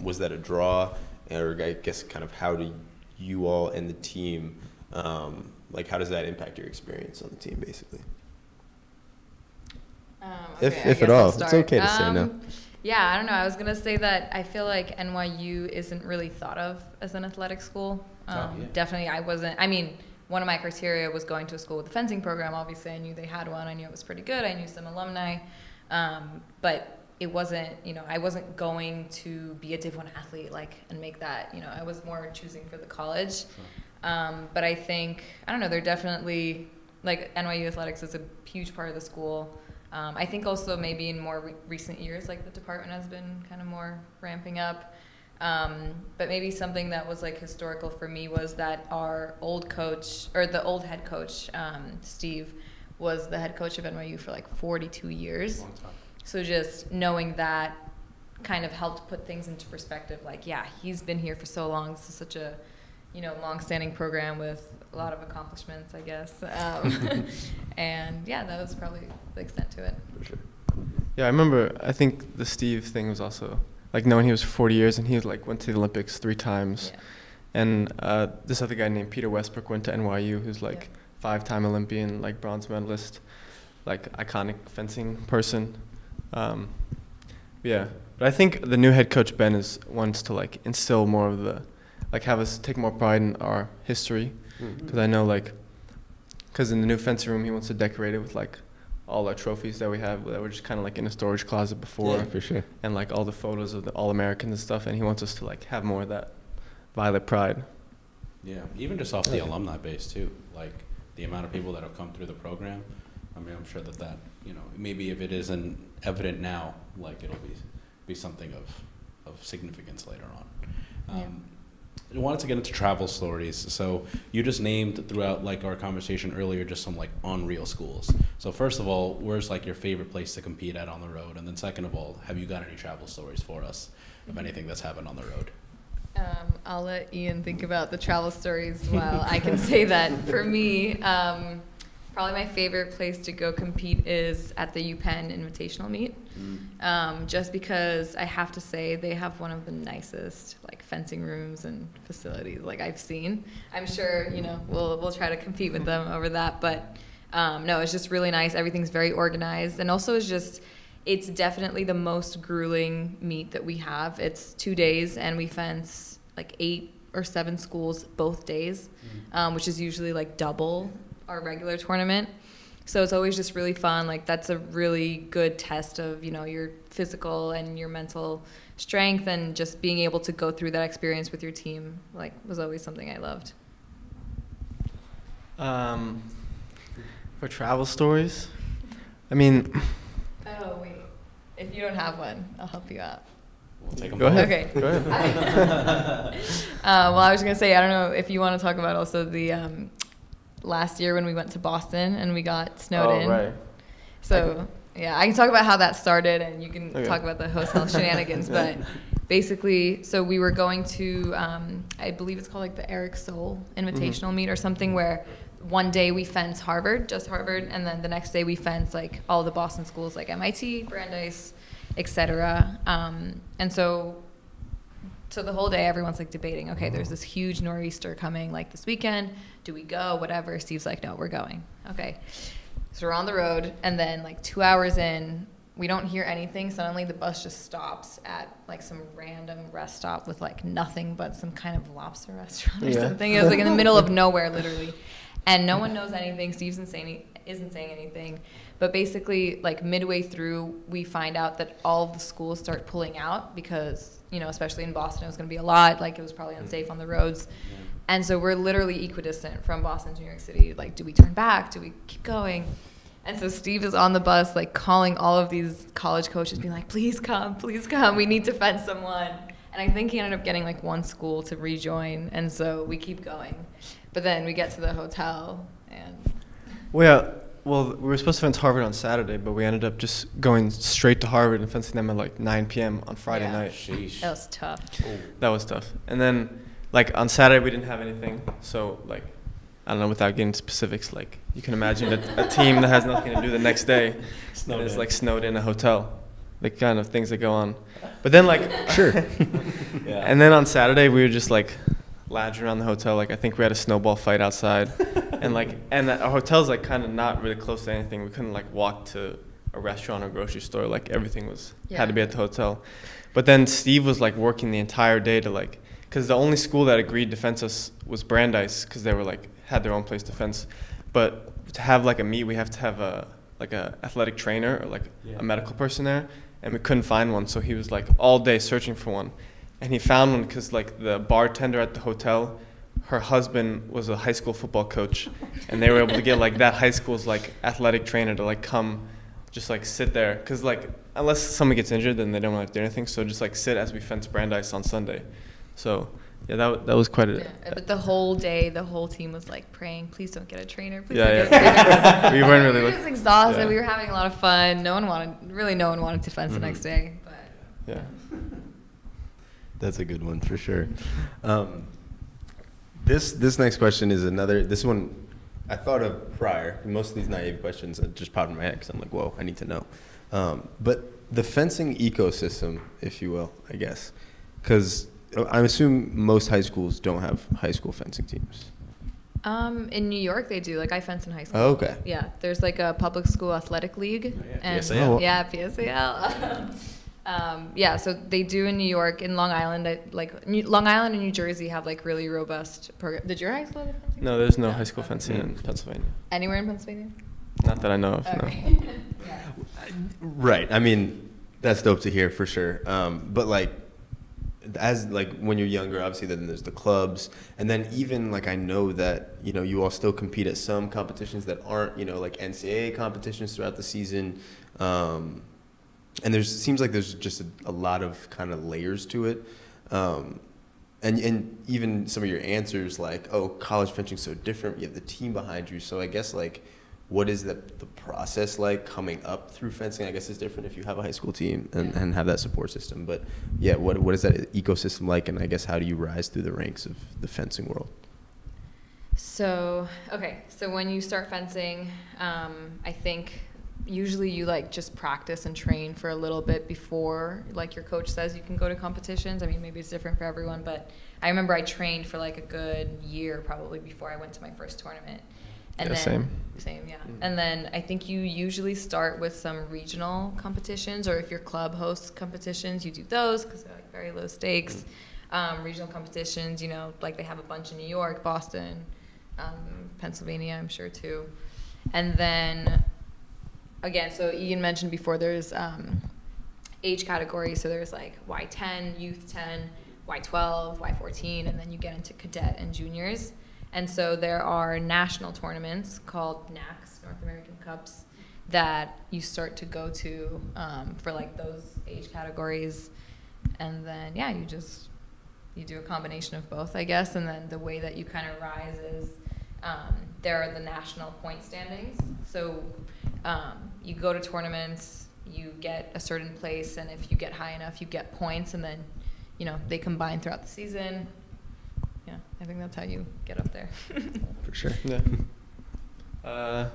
was that a draw, or I guess kind of how do you all and the team how does that impact your experience on the team, basically? If at all, it's okay to say no.
Yeah, I don't know. I was gonna say that I feel like NYU isn't really thought of as an athletic school. Definitely, I wasn't. I mean, one of my criteria was going to a school with a fencing program. Obviously, I knew they had one. I knew it was pretty good. I knew some alumni. But it wasn't, I wasn't going to be a Div 1 athlete, and make that, I was more choosing for the college. But I think, I don't know, they're definitely, NYU athletics is a huge part of the school. I think also maybe in more recent years, the department has been kind of more ramping up. But maybe something that was historical for me was that our old coach, or the old head coach, Steve, was the head coach of NYU for 42 years.
Long time.
So just knowing that kind of helped put things into perspective. He's been here for so long. This is such a, long-standing program with a lot of accomplishments, I guess. And yeah, that was probably the extent to it.
For sure. Yeah, I remember, I think the Steve thing was also, knowing he was 40 years and he went to the Olympics 3 times. Yeah. And this other guy named Peter Westbrook went to NYU, who's 5-time Olympian, bronze medalist, iconic fencing person. Yeah, but I think the new head coach Ben wants to instill more of the, have us take more pride in our history, because I know because in the new fencing room he wants to decorate it with all our trophies that we have that were just kind of in a storage closet before.
Yeah, for sure. And
all the photos of the All-Americans and stuff, and he wants us to have more of that Violet pride.
Yeah, even just off the alumni base too, the amount of people that have come through the program. I mean, I'm sure that maybe if it isn't evident now, it'll be something of significance later on. I wanted to get into travel stories. So you just named throughout our conversation earlier just some unreal schools. So first of all, where's your favorite place to compete at on the road? And then second of all, have you got any travel stories for us of anything that's happened on the road?
I'll let Ian think about the travel stories while I can say that for me, probably my favorite place to go compete is at the UPenn Invitational Meet, just because I have to say they have one of the nicest fencing rooms and facilities I've seen. I'm sure we'll try to compete with them over that, but no, it's just really nice. Everything's very organized, and also it's definitely the most grueling meet that we have. It's 2 days, and we fence 8 or 7 schools both days, which is usually double our regular tournament. So it's always just really fun. That's a really good test of your physical and your mental strength, and just being able to go through that experience with your team was always something I loved.
For travel stories, I mean,
oh wait, if you don't have one, I'll help you out.
We'll take them.
Go ahead.
Okay.
Go ahead.
Well, I was gonna say, I don't know if you want to talk about also the last year when we went to Boston and we got snowed in.
Right.
So yeah, I can talk about how that started, and you can talk about the hotel shenanigans. But basically, so we were going to, I believe it's called the Eric Soule Invitational Meet or something, where one day we fence Harvard, just Harvard, and then the next day we fence all the Boston schools MIT, Brandeis, etc. And so the whole day everyone's debating, okay, there's this huge nor'easter coming this weekend, do we go, whatever. Steve's no, we're going. Okay, so we're on the road, and then 2 hours in, we don't hear anything. Suddenly the bus just stops at some random rest stop with nothing but some kind of lobster restaurant or something. It was in the middle of nowhere, literally, and no one knows anything. Steve isn't saying anything. But basically, midway through, we find out that all of the schools start pulling out because, especially in Boston, it was going to be a lot. It was probably unsafe on the roads. Yeah. And so we're literally equidistant from Boston to New York City. Do we turn back? Do we keep going? And so Steve is on the bus, calling all of these college coaches, being please come, we need to fence someone. And I think he ended up getting one school to rejoin, and so we keep going. But then we get to the hotel, and...
Well, we were supposed to fence Harvard on Saturday, but we ended up just going straight to Harvard and fencing them at 9 p.m. on Friday night.
Sheesh.
That was tough.
Oh.
That was tough. And then, on Saturday we didn't have anything, so I don't know, without getting specifics, you can imagine a team that has nothing to do the next day is snowed in a hotel, the kind of things that go on. But then
sure.
Yeah. And then on Saturday we were just lounging around the hotel. I think we had a snowball fight outside. And our hotel's kind of not really close to anything. We couldn't walk to a restaurant or grocery store. Everything had to be at the hotel. But then Steve was working the entire day to because the only school that agreed to fence us was Brandeis, because they were had their own place to fence. But to have like a meet, we have to have a athletic trainer or like a medical person there, and we couldn't find one. So he was like all day searching for one, and he found one because like the bartender at the hotel, her husband was a high school football coach, and they were able to get like that high school's like athletic trainer to like come just like sit there, because like unless someone gets injured then they don't want to do anything, so just like sit as we fence Brandeis on Sunday. So yeah, that was quite a
but the whole day the whole team was like praying, please don't get a trainer, please
don't
get a trainer.
We weren't really
we were just exhausted. We were having a lot of fun. No one wanted to fence the next day, but
that's a good one for sure. This next question is this one I thought of prior. Most of these naive questions just popped in my head because I'm like, whoa, I need to know. But the fencing ecosystem, if you will, I guess, because I assume most high schools don't have high school fencing teams.
In New York they do. Like I fence in high school.
Oh, okay.
Yeah, there's like a public school athletic league. And
PSAL.
Yeah, PSAL. Yeah, so they do in New York. In Long Island, Long Island and New Jersey have like really robust programs. Did your high school have fencing?
No, there's no high school fencing in Pennsylvania.
Anywhere in Pennsylvania?
Not that I know of,
okay.
no.
Yeah.
Right. I mean, that's dope to hear for sure. But like, as like when you're younger, obviously then there's the clubs, and then even like I know that you all still compete at some competitions that aren't like NCAA competitions throughout the season. And seems like there's just a lot of kind of layers to it. And even some of your answers like, oh, college fencing's so different. You have the team behind you. So I guess like, what is the process like coming up through fencing? I guess it's different if you have a high school team and have that support system. But yeah, what is that ecosystem like? And I guess how do you rise through the ranks of the fencing world?
So when you start fencing, I think usually you like just practice and train for a little bit before like your coach says you can go to competitions. I mean, maybe it's different for everyone, but I remember I trained for like a good year probably before I went to my first tournament. And then, same, yeah. Mm-hmm. And then I think you usually start with some regional competitions, or if your club hosts competitions, you do those because they're like very low stakes. Regional competitions, like they have a bunch in New York, Boston, Pennsylvania, I'm sure too. And then again, so Ian mentioned before, there's age categories. So there's like Y10, Youth 10, Y12, Y14, and then you get into cadet and juniors. And so there are national tournaments called NACs, North American Cups, that you start to go to for like those age categories. And then, yeah, you do a combination of both, I guess. And then the way that you kind of rise is there are the national point standings. So you go to tournaments, you get a certain place, and if you get high enough, you get points, and then, they combine throughout the season. Yeah, I think that's how you get up there.
For sure.
Yeah.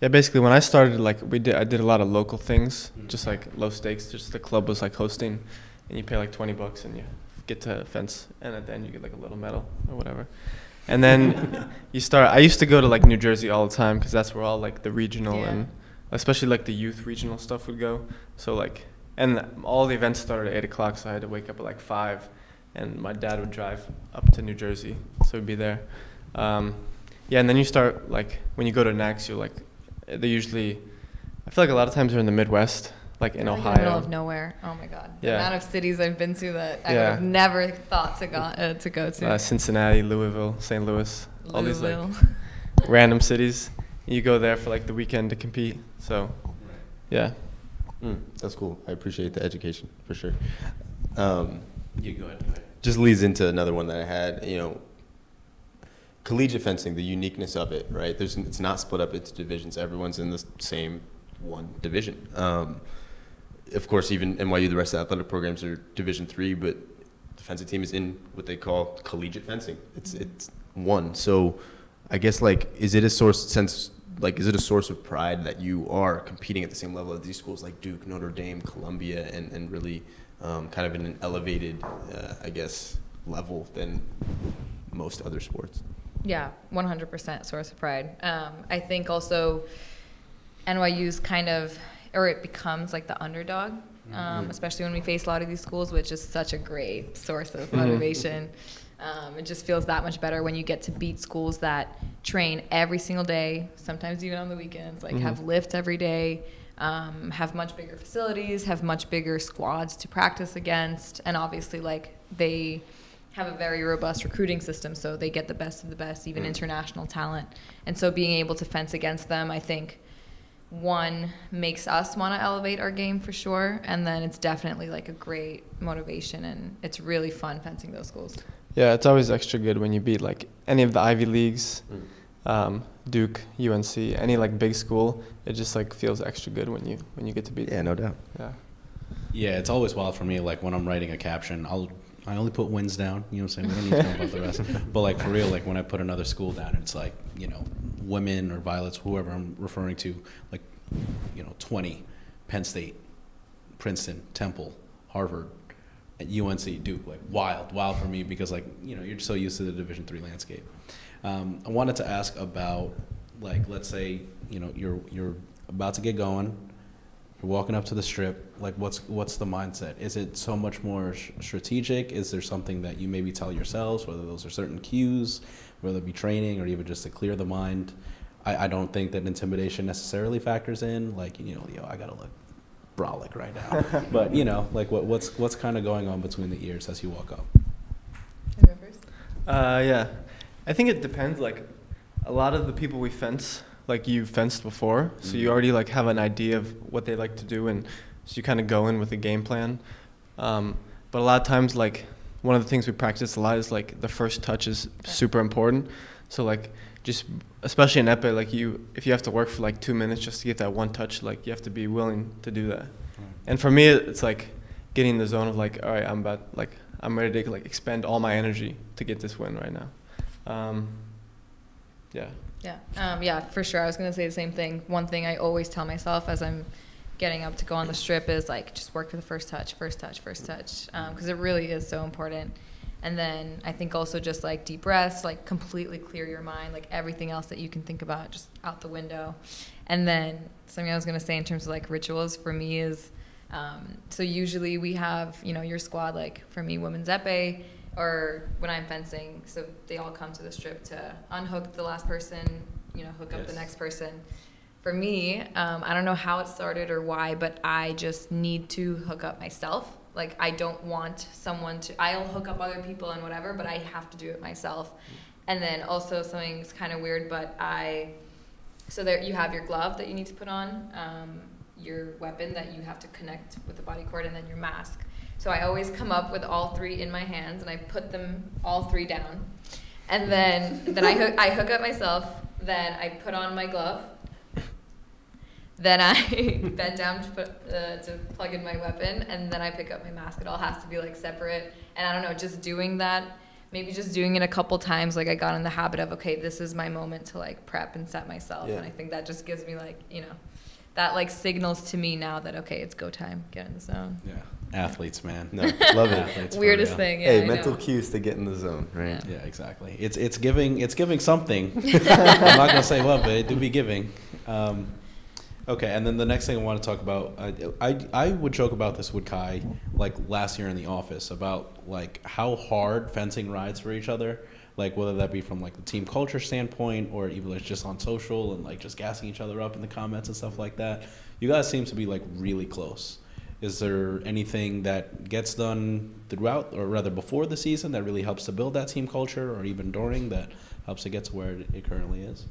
Basically when I started, like I did a lot of local things, just like low stakes, just the club was like hosting, and you pay like $20 and you get to fence, and at the end you get like a little medal or whatever. And then I used to go to like New Jersey all the time because that's where all like the regional and especially like the youth regional stuff would go. So like, and all the events started at 8:00, so I had to wake up at like 5, and my dad would drive up to New Jersey, so we'd be there. And then you start like, when you go to NACS, you're like, they usually, I feel like a lot of times they're in the Midwest, like in Ohio.
In the middle of nowhere. Oh my God. The amount of cities I've been to that I would have never thought to go to.
Cincinnati, Louisville, St. Louis, all these like random cities. You go there for like the weekend to compete. So, yeah.
That's cool. I appreciate the education for sure.
You go ahead.
Just leads into another one that I had. Collegiate fencing, the uniqueness of it, right? It's not split up into divisions. Everyone's in the same one division. Of course, even NYU, the rest of the athletic programs are Division III, but the fencing team is in what they call collegiate fencing. It's one. So, I guess is it a source of pride that you are competing at the same level as these schools like Duke, Notre Dame, Columbia, and really kind of in an elevated, I guess, level than most other sports?
Yeah, 100% source of pride. I think also NYU's it becomes like the underdog, especially when we face a lot of these schools, which is such a great source of motivation. It just feels that much better when you get to beat schools that train every single day, sometimes even on the weekends, like have lifts every day, have much bigger facilities, have much bigger squads to practice against, and obviously like they have a very robust recruiting system, so they get the best of the best, even international talent. And so being able to fence against them, I think, one, makes us want to elevate our game for sure, and then it's definitely like a great motivation, and it's really fun fencing those schools.
Yeah, it's always extra good when you beat like any of the Ivy Leagues, Duke, UNC, any like big school. It just like feels extra good when you get to beat them.
Yeah, no doubt.
Yeah.
Yeah, it's always wild for me. Like when I'm writing a caption, I only put wins down. You know what I'm saying? We don't need to know about the rest. But like for real, like when I put another school down, it's like, you know, women or Violets, whoever I'm referring to, like, you know, 20, Penn State, Princeton, Temple, Harvard, at UNC, Duke, like wild for me because like, you know, you're so used to the Division III landscape. I wanted to ask about, like, let's say, you know, you're about to get going. You're walking up to the strip, like what's the mindset? Is it so much more strategic? Is there something that you maybe tell yourselves, whether those are certain cues, whether it be training or even just to clear the mind? I don't think that intimidation necessarily factors in, like, you know, yo, I gotta look brolic right now. But, you know, like what's kind of going on between the ears as you walk up?
You go first?
Yeah, I think it depends. Like a lot of the people we fence, like you've fenced before, so you already like have an idea of what they like to do, and so you kind of go in with a game plan. But a lot of times, like one of the things we practice a lot is like the first touch is super important. So like just especially in epee, like if you have to work for like 2 minutes just to get that one touch, like you have to be willing to do that. And for me, it's like getting in the zone of like, all right, I'm ready to like expend all my energy to get this win right now. Yeah.
Yeah, for sure. I was going to say the same thing. One thing I always tell myself as I'm getting up to go on the strip is like, just work for the first touch, because it really is so important. And then I think also just like deep breaths, like completely clear your mind, like everything else that you can think about just out the window. And then something I was going to say in terms of like rituals for me is, so usually we have, you know, your squad, like for me, women's epee, or when I'm fencing, so they all come to the strip to unhook the last person, you know, hook up the next person. For me, I don't know how it started or why, but I just need to hook up myself. Like, I don't want someone to, I'll hook up other people and whatever, but I have to do it myself. And then also something's kind of weird, but so there you have your glove that you need to put on, your weapon that you have to connect with the body cord, and then your mask. So I always come up with all three in my hands, and I put them all three down. And then I hook up myself, then I put on my glove, then I bend down to plug in my weapon, and then I pick up my mask. It all has to be like separate. And I don't know, just doing that, maybe just doing it a couple times, like I got in the habit of, okay, this is my moment to like prep and set myself. Yeah. And I think that just gives me like, you know, that like signals to me now that, okay, it's go time, get in the zone.
Yeah. Athletes, man.
No, love it.
Athletes,
weirdest thing. Yeah,
hey, mental cues to get in the zone, right?
Yeah, exactly. It's giving something. I'm not gonna say what, but it do be giving. Okay, and then the next thing I want to talk about, I would joke about this with Kai, like last year in the office, about like how hard fencing rides for each other, like whether that be from like the team culture standpoint or even like just on social and like just gassing each other up in the comments and stuff like that. You guys seem to be like really close. Is there anything that gets done throughout, or rather before the season, that really helps to build that team culture, or even during, that helps to get to where it currently is?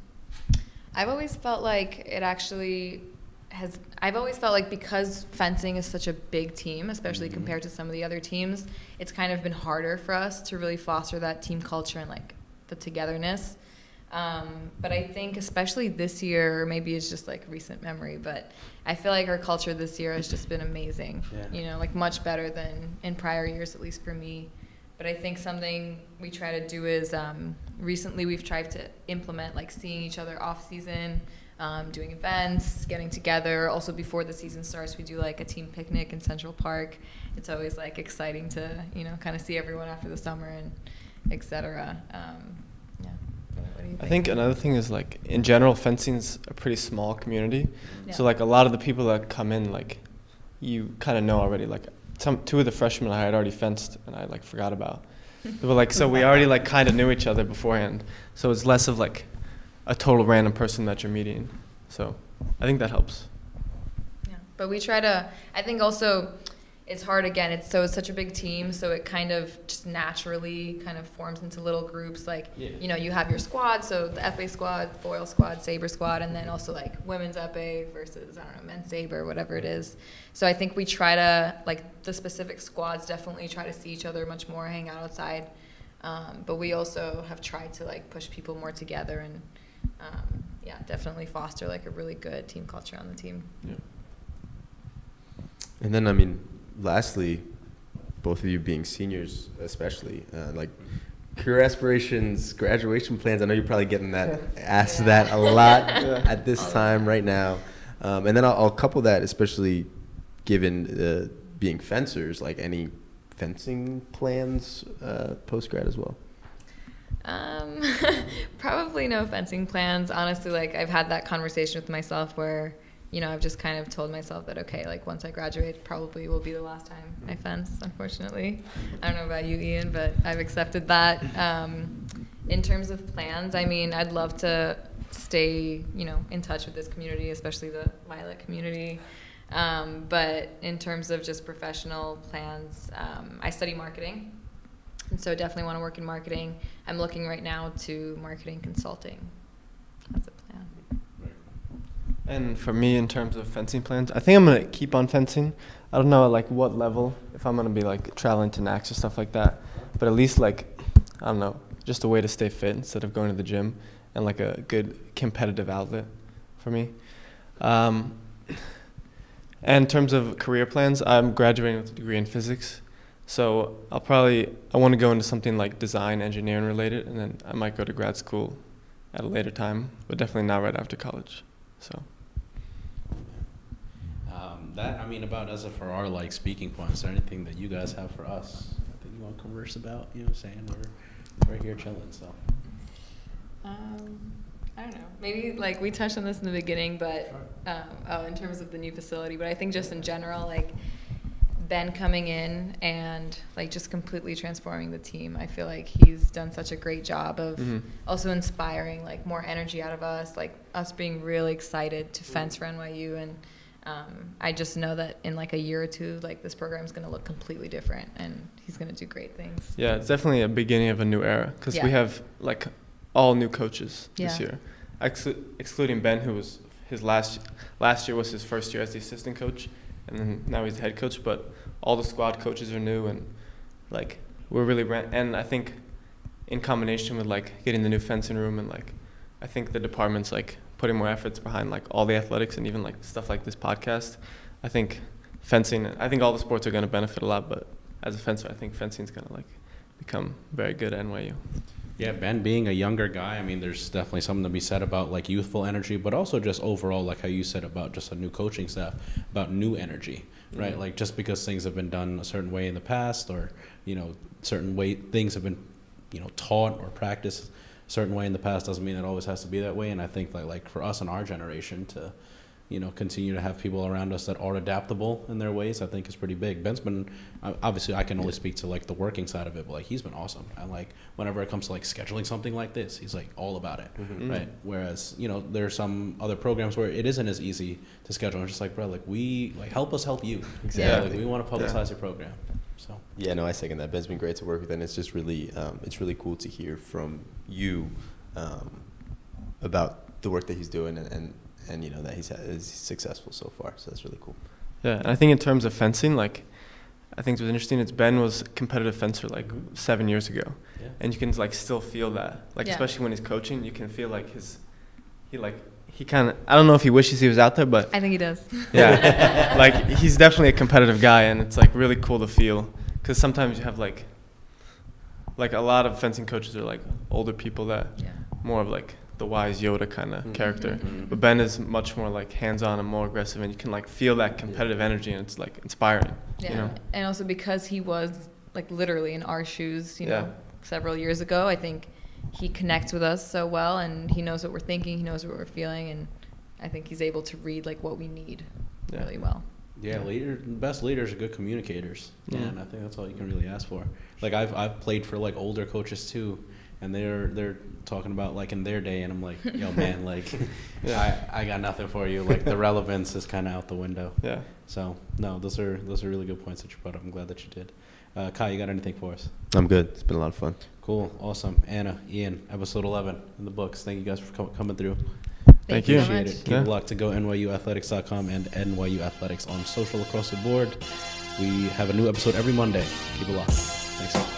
I've always felt like it actually has. I've always felt like because fencing is such a big team, especially compared to some of the other teams, it's kind of been harder for us to really foster that team culture and like the togetherness. But I think especially this year, or maybe it's just like recent memory, but I feel like our culture this year has just been amazing. Yeah. You know, like much better than in prior years, at least for me. But I think something we try to do is recently we've tried to implement like seeing each other off season, doing events, getting together. Also before the season starts, we do like a team picnic in Central Park. It's always like exciting to, you know, kind of see everyone after the summer and et cetera. What do you think?
I think another thing is like in general, fencing's a pretty small community. Yeah. So like a lot of the people that come in, like you kind of know already. Like two of the freshmen I had already fenced and I like forgot about. But like, so we already like kind of knew each other beforehand. So it's less of like a total random person that you're meeting. So I think that helps.
Yeah, but we try to, I think also it's hard again, it's such a big team, so it kind of just naturally kind of forms into little groups. Like, you know, you have your squad, so the épée squad, foil squad, saber squad, and then also like women's épée versus, I don't know, men's saber, whatever it is. So I think we try to, like, the specific squads definitely try to see each other much more, hang out outside. But we also have tried to like push people more together and yeah, definitely foster like a really good team culture on the team.
Yeah. And then, I mean, lastly, both of you being seniors especially, like career aspirations, graduation plans. I know you're probably getting that asked that a lot at this time right now. And then I'll couple that, especially given being fencers, like any fencing plans post-grad as well?
Probably no fencing plans. Honestly, like I've had that conversation with myself where, you know, I've just kind of told myself that, okay, like once I graduate, probably will be the last time I fence, unfortunately. I don't know about you, Ian, but I've accepted that. In terms of plans, I mean, I'd love to stay, you know, in touch with this community, especially the Violet community. But in terms of just professional plans, I study marketing. And so definitely want to work in marketing. I'm looking right now to marketing consulting. That's a plan.
And for me, in terms of fencing plans, I think I'm going to keep on fencing. I don't know at like what level, if I'm going to be like traveling to NACS or stuff like that. But at least like, I don't know, just a way to stay fit instead of going to the gym, and like a good competitive outlet for me. And in terms of career plans, I'm graduating with a degree in physics. So I want to go into something like design, engineering related, and then I might go to grad school at a later time, but definitely not right after college. So.
That, I mean, about as for our like speaking points, or anything that you guys have for us that you want to converse about, you know what I'm saying? We're here chilling, so.
I don't know. Maybe like we touched on this in the beginning, but in terms of the new facility, but I think just in general, like Ben coming in and like just completely transforming the team. I feel like he's done such a great job of also inspiring like more energy out of us, like us being really excited to fence for NYU. And I just know that in like a year or two, like this program is going to look completely different, and he's going to do great things.
Yeah, it's definitely a beginning of a new era, because we have like all new coaches this year, excluding Ben, who was his last year was his first year as the assistant coach, and then now he's the head coach. But all the squad coaches are new, and like we're really and I think in combination with like getting the new fencing room, and like I think the department's like putting more efforts behind like all the athletics and even like stuff like this podcast. I think fencing, I think all the sports are going to benefit a lot, but as a fencer, I think fencing's going to like become very good at NYU.
Yeah, Ben being a younger guy, I mean, there's definitely something to be said about like youthful energy, but also just overall, like how you said about just a new coaching staff, about new energy, right? Mm-hmm. Like just because things have been done a certain way in the past, or, you know, certain way things have been, you know, taught or practiced a certain way in the past doesn't mean it always has to be that way. And I think like for us in our generation to, you know, continue to have people around us that are adaptable in their ways, I think is pretty big. Ben's been, obviously I can only speak to like the working side of it, but like he's been awesome. And like whenever it comes to like scheduling something like this, he's like all about it, right? Whereas, you know, there are some other programs where it isn't as easy to schedule. I'm just like, bro, like we, like help us help you.
Exactly.
Yeah, like we want to publicize your program. So. Yeah,
no, I second that. Ben's been great to work with, and it's just really, it's really cool to hear from you about the work that he's doing and you know that he's successful so far, so that's really cool.
Yeah, and I think in terms of fencing, like I think what's interesting is Ben was a competitive fencer like 7 years ago, and you can like still feel that, like especially when he's coaching, you can feel like he kind of, I don't know if he wishes he was out there, but
I think he does.
Yeah, like he's definitely a competitive guy, and it's like really cool to feel, because sometimes you have like a lot of fencing coaches are like older people that more of like the wise Yoda kind of character, but Ben is much more like hands-on and more aggressive, and you can like feel that competitive energy, and it's like inspiring.
Yeah,
you know?
And also because he was like literally in our shoes, you know, several years ago, I think he connects with us so well, and he knows what we're thinking, he knows what we're feeling, and I think he's able to read like what we need really well.
Yeah, best leaders are good communicators. Yeah, and I think that's all you can really ask for. Like I've played for like older coaches too, and they're talking about like in their day, and I'm like, yo man, like I got nothing for you. Like the relevance is kind of out the window. Yeah. So no, those are really good points that you brought up. I'm glad that you did. Kai, you got anything for us?
I'm good. It's been a lot of fun.
Cool, awesome. Anna, Ian, episode 11 in the books. Thank you guys for coming through.
Thank you.
Appreciate it. Keep it locked to go NYUathletics.com and NYU Athletics on social across the board. We have a new episode every Monday. Keep it locked. Thanks.